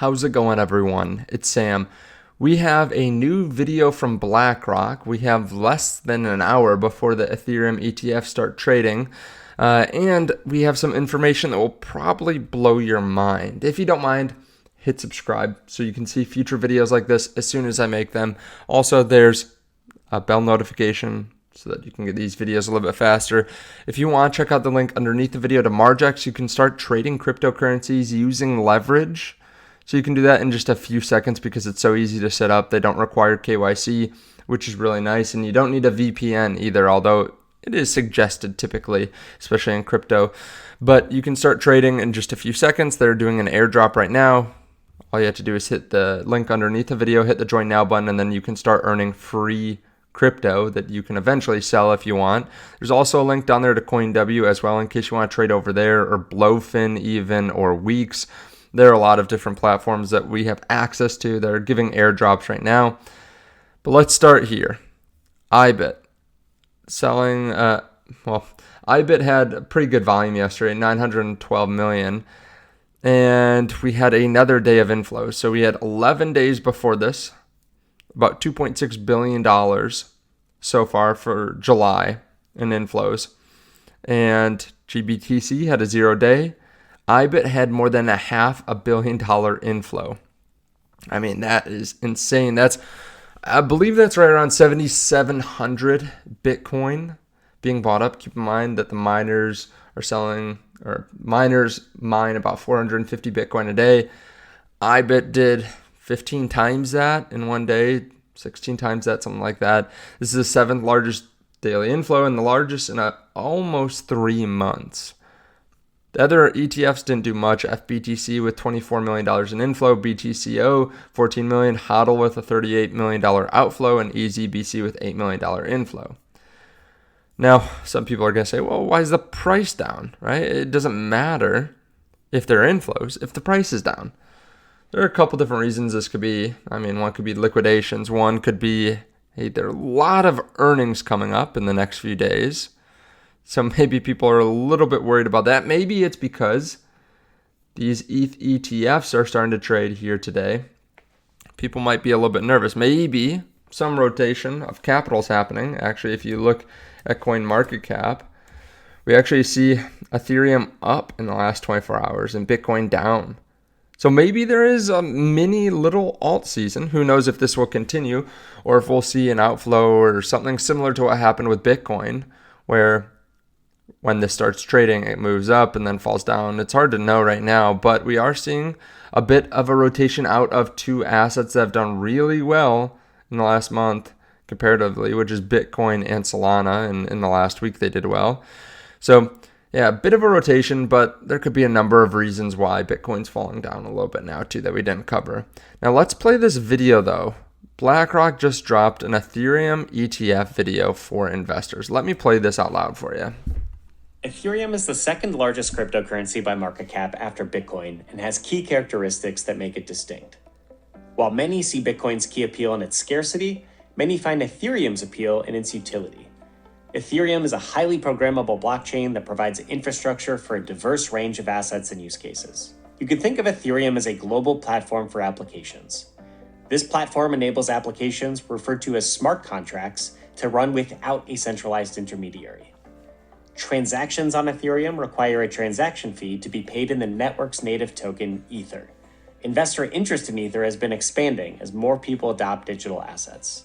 How's it going, everyone? It's Sam. We have a new video from BlackRock. We have less than an hour before the Ethereum ETF start trading, and we have some information that will probably blow your mind. If you don't mind, hit subscribe so you can see future videos like this as soon as I make them. Also, there's a bell notification so that you can get these videos a little bit faster. If you want, check out the link underneath the video to Margex. You can start trading cryptocurrencies using leverage. So you can do that in just a few seconds because it's so easy to set up. They don't require KYC, which is really nice. And you don't need a VPN either, although it is suggested typically, especially in crypto. But you can start trading in just a few seconds. They're doing an airdrop right now. All you have to do is hit the link underneath the video, hit the join now button, and then you can start earning free crypto that you can eventually sell if you want. There's also a link down there to CoinW as well in case you want to trade over there, or Blowfin even, or WEEX. There are a lot of different platforms that we have access to that are giving airdrops right now. But let's start here. IBIT. Selling, IBIT had a pretty good volume yesterday, 912 million. And we had another day of inflows. So we had 11 days before this, about $2.6 billion so far for July in inflows. And GBTC had a 0 day. IBIT had more than a $500 million inflow. I mean, that is insane. I believe that's right around 7,700 Bitcoin being bought up. Keep in mind that the miners are selling, or miners mine about 450 Bitcoin a day. IBIT did 15 times that in one day, 16 times that, something like that. This is the 7th largest daily inflow and the largest in almost 3 months. The other ETFs didn't do much. FBTC with $24 million in inflow, BTCO $14 million, HODL with a $38 million outflow, and EasyBC with $8 million inflow. Now, some people are going to say, well, why is the price down, right? It doesn't matter if there are inflows, if the price is down. There are a couple different reasons this could be. One could be liquidations. One could be, hey, there are a lot of earnings coming up in the next few days. So maybe people are a little bit worried about that. Maybe it's because these ETH ETFs are starting to trade here today. People might be a little bit nervous. Maybe some rotation of capital is happening. Actually, if you look at CoinMarketCap, we actually see Ethereum up in the last 24 hours and Bitcoin down. So maybe there is a mini little alt season. Who knows if this will continue or if we'll see an outflow or something similar to what happened with Bitcoin, where when this starts trading, it moves up and then falls down. It's hard to know right now, but we are seeing a bit of a rotation out of two assets that have done really well in the last month comparatively, which is Bitcoin and Solana. And in the last week, they did well. So yeah, a bit of a rotation, but there could be a number of reasons why Bitcoin's falling down a little bit now too that we didn't cover. Now let's play this video though. BlackRock just dropped an Ethereum ETF video for investors. Let me play this out loud for you. Ethereum is the second largest cryptocurrency by market cap after Bitcoin and has key characteristics that make it distinct. While many see Bitcoin's key appeal in its scarcity, many find Ethereum's appeal in its utility. Ethereum is a highly programmable blockchain that provides infrastructure for a diverse range of assets and use cases. You could think of Ethereum as a global platform for applications. This platform enables applications referred to as smart contracts to run without a centralized intermediary. Transactions on Ethereum require a transaction fee to be paid in the network's native token, Ether. Investor interest in Ether has been expanding as more people adopt digital assets.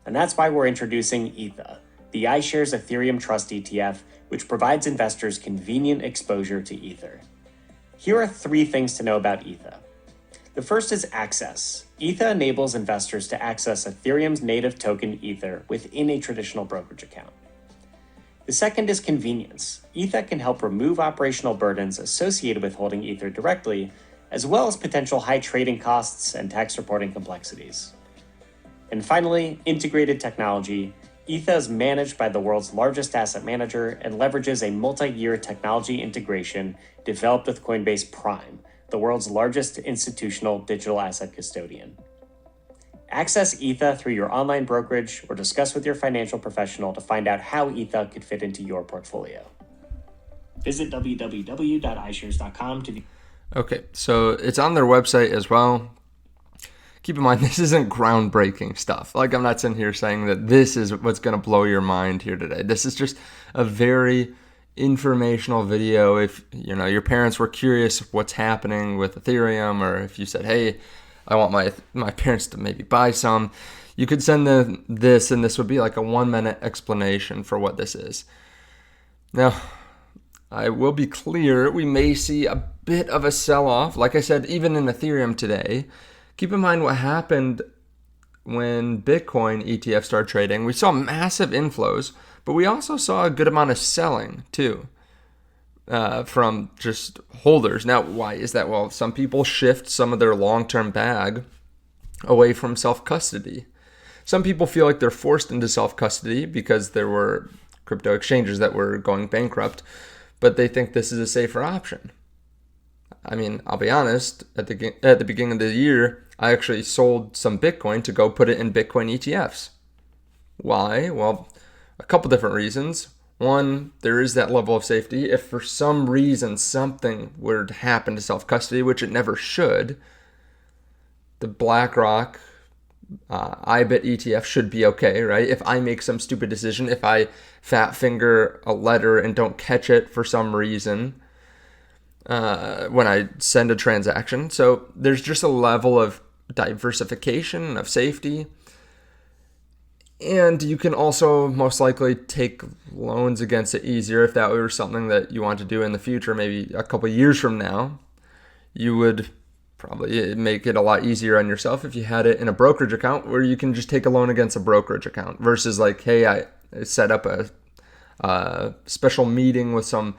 And that's why we're introducing Ether, the iShares Ethereum Trust ETF, which provides investors convenient exposure to Ether. Here are 3 things to know about Ether. The first is access. Ether enables investors to access Ethereum's native token, Ether, within a traditional brokerage account. The second is convenience. Ether can help remove operational burdens associated with holding Ether directly, as well as potential high trading costs and tax reporting complexities. And finally, integrated technology. Ether is managed by the world's largest asset manager and leverages a multi-year technology integration developed with Coinbase Prime, the world's largest institutional digital asset custodian. Access Ether through your online brokerage or discuss with your financial professional to find out how Ether could fit into your portfolio. Visit www.ishares.com to Okay, so it's on their website as well. Keep in mind, this isn't groundbreaking stuff. Like, I'm not sitting here saying that this is what's going to blow your mind here today. This is just a very informational video. If your parents were curious what's happening with Ethereum, or if you said, hey, I want my parents to maybe buy some, you could send them this, and this would be like a 1-minute explanation for what this is. Now, I will be clear, we may see a bit of a sell-off. Like I said, even in Ethereum today, keep in mind what happened when Bitcoin ETF started trading. We saw massive inflows, but we also saw a good amount of selling too from just holders. Now, why is that? Well, some people shift some of their long-term bag away from self-custody. Some people feel like they're forced into self-custody because there were crypto exchanges that were going bankrupt, but they think this is a safer option. I mean, I'll be honest, at the beginning of the year, I actually sold some Bitcoin to go put it in Bitcoin ETFs. Why? Well, a couple different reasons. One, there is that level of safety. If for some reason something were to happen to self-custody, which it never should, the BlackRock IBIT ETF should be okay, right? If I make some stupid decision, if I fat finger a letter and don't catch it for some reason, when I send a transaction. So there's just a level of diversification of safety. And you can also most likely take loans against it easier if that were something that you want to do in the future, maybe a couple years from now. You would probably make it a lot easier on yourself if you had it in a brokerage account where you can just take a loan against a brokerage account versus like, hey, I set up a special meeting with some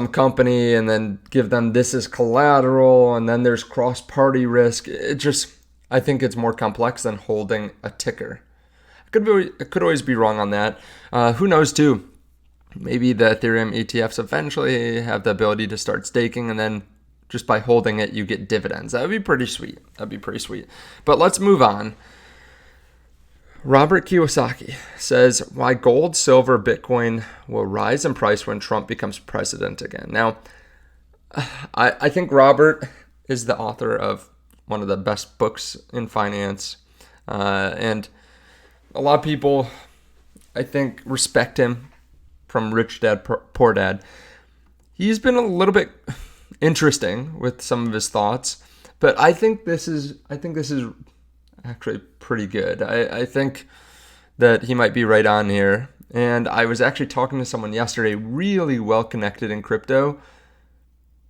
company and then give them this as collateral, and then there's cross-party risk. I think it's more complex than holding a ticker. I could always be wrong on that. Who knows too? Maybe the Ethereum ETFs eventually have the ability to start staking, and then just by holding it, you get dividends. That would be pretty sweet. But let's move on. Robert Kiyosaki says why gold, silver, Bitcoin will rise in price when Trump becomes president again. Now, I think Robert is the author of one of the best books in finance. And a lot of people, I think, respect him from Rich Dad, Poor Dad. He's been a little bit interesting with some of his thoughts, but I think this is actually pretty good. I think that he might be right on here. And I was actually talking to someone yesterday, really well connected in crypto,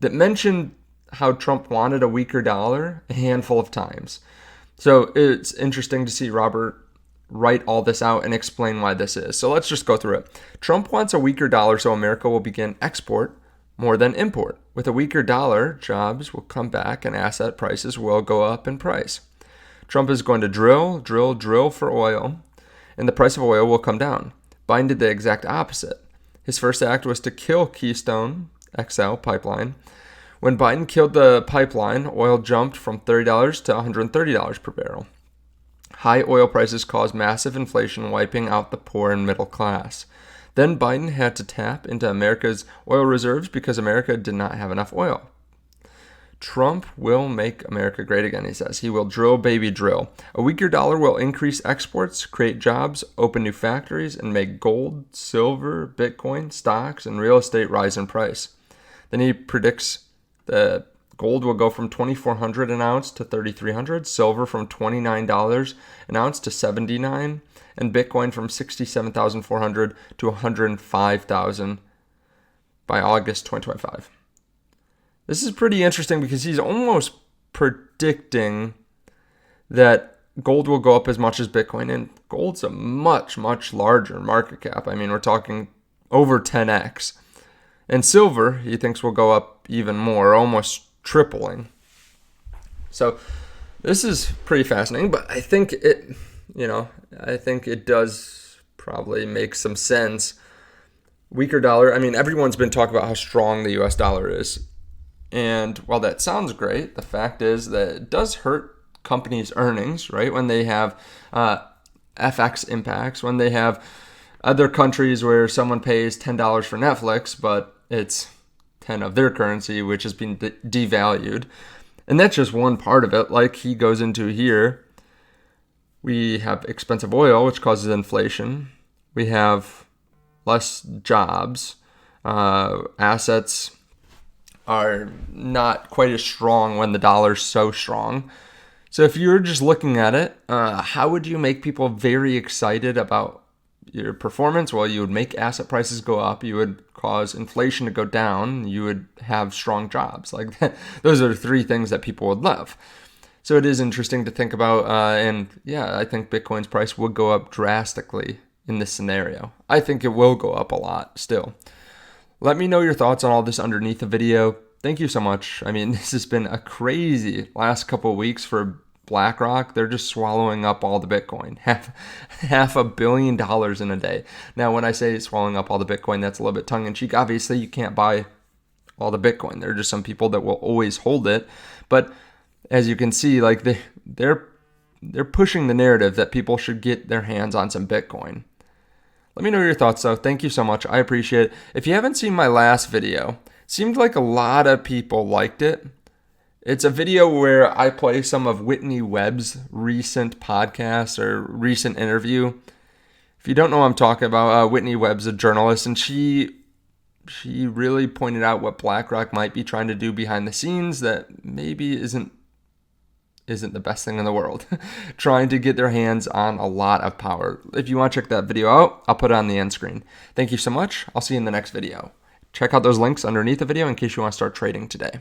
that mentioned how Trump wanted a weaker dollar a handful of times. So it's interesting to see Robert write all this out and explain why this is. So let's just go through it. Trump wants a weaker dollar so America will begin export more than import. With a weaker dollar, jobs will come back and asset prices will go up in price. Trump is going to drill for oil, and the price of oil will come down. Biden did the exact opposite. His first act was to kill Keystone XL pipeline. When Biden killed the pipeline, oil jumped from $30 to $130 per barrel. High oil prices caused massive inflation, wiping out the poor and middle class. Then Biden had to tap into America's oil reserves because America did not have enough oil. Trump will make America great again, he says. He will drill, baby, drill. A weaker dollar will increase exports, create jobs, open new factories, and make gold, silver, Bitcoin, stocks, and real estate rise in price. Then he predicts that gold will go from $2,400 an ounce to $3,300, silver from $29 an ounce to $79, and Bitcoin from $67,400 to $105,000 by August 2025. This is pretty interesting because he's almost predicting that gold will go up as much as Bitcoin, and gold's a much, much larger market cap. I mean, we're talking over 10x. And silver, he thinks, will go up even more, almost tripling. So this is pretty fascinating, but I think it does probably make some sense. Weaker dollar, I mean, everyone's been talking about how strong the US dollar is. And while that sounds great, the fact is that it does hurt companies' earnings, right? When they have FX impacts, when they have other countries where someone pays $10 for Netflix, but it's of their currency, which has been devalued. And that's just one part of it. Like he goes into here, we have expensive oil, which causes inflation. We have less jobs. Assets are not quite as strong when the dollar's so strong. So if you're just looking at it, how would you make people very excited about your performance? Well, you would make asset prices go up. You would cause inflation to go down. You would have strong jobs. Like that. Those are three things that people would love. So it is interesting to think about. And yeah, I think Bitcoin's price would go up drastically in this scenario. I think it will go up a lot still. Let me know your thoughts on all this underneath the video. Thank you so much. I mean, this has been a crazy last couple of weeks for BlackRock. They're just swallowing up all the Bitcoin, half $500 million in a day. Now, when I say swallowing up all the Bitcoin, that's a little bit tongue in cheek. Obviously, you can't buy all the Bitcoin. There are just some people that will always hold it. But as you can see, like they're pushing the narrative that people should get their hands on some Bitcoin. Let me know your thoughts, though. Thank you so much. I appreciate it. If you haven't seen my last video, it seemed like a lot of people liked it. It's a video where I play some of Whitney Webb's recent podcast or recent interview. If you don't know what I'm talking about, Whitney Webb's a journalist, and she really pointed out what BlackRock might be trying to do behind the scenes that maybe isn't the best thing in the world. Trying to get their hands on a lot of power. If you want to check that video out, I'll put it on the end screen. Thank you so much. I'll see you in the next video. Check out those links underneath the video in case you want to start trading today.